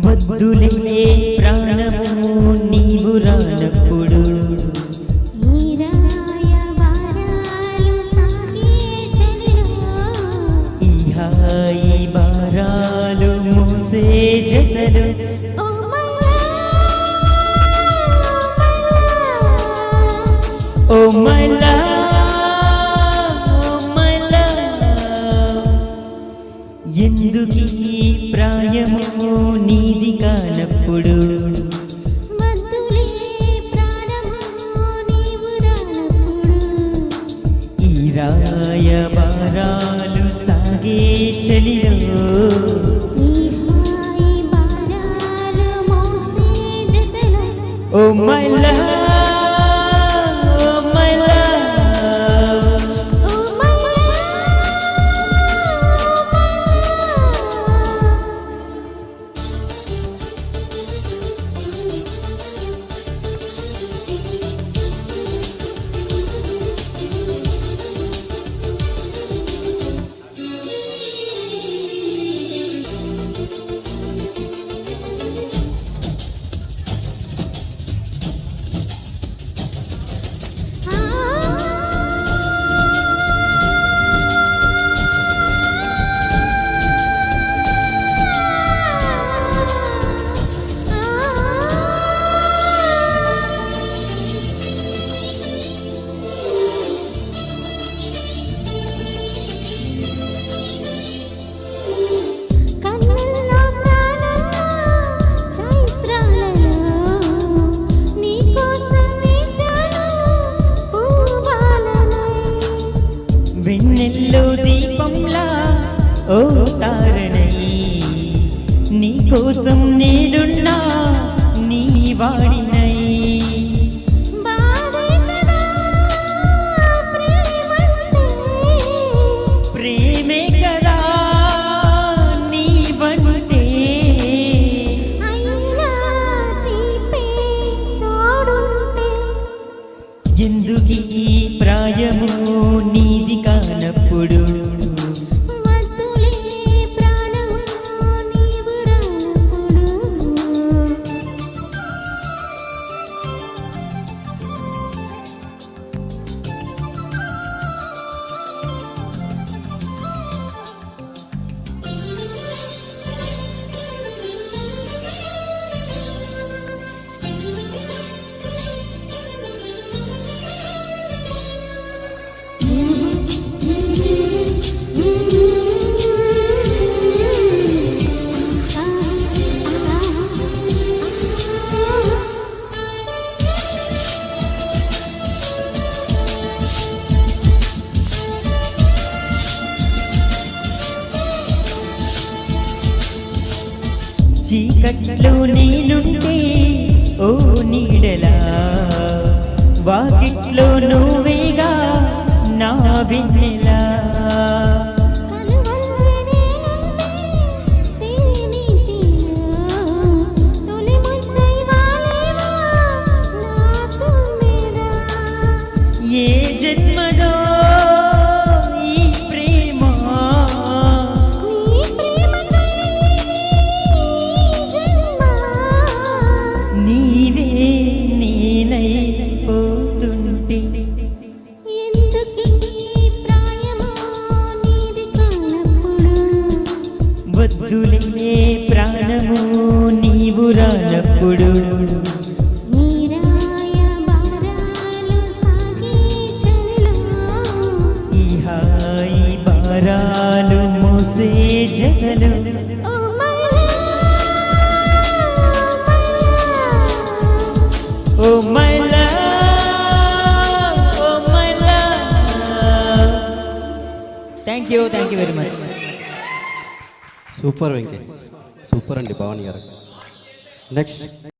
వద్దులే ప్రాణము నీవు రానప్పుడు ఈ హాయి భారాలు మోసే జతలు ఓ మై ఎందుకీ ప్రాయము నీది కానప్పుడు ఈ రాయబారాలు సాగే చలిలో ఓ మై లవ్ వెన్నెల్లో దీపంలా ఓ తారణై నీ కోసం నేనున్నా నీ వాడినై ప్రేమే కదా నీ వంటే ఎందుకీ ప్రాయము నీది కానప్పుడు చీకట్లో నేనుంటే ఓ నీడలా వాకిట్లో నువ్వేగా నా వెన్నెలా ఏ జన్మదో ఈ ప్రేమ నీవే నేనై పోతుంటే వద్దులే ప్రాణము నీవు రానప్పుడు ఈ హాయి భారాలు మోసే జతలు oh my love oh my love thank you very much super Venkatesh super అండి భవాని గారు నెక్స్ట్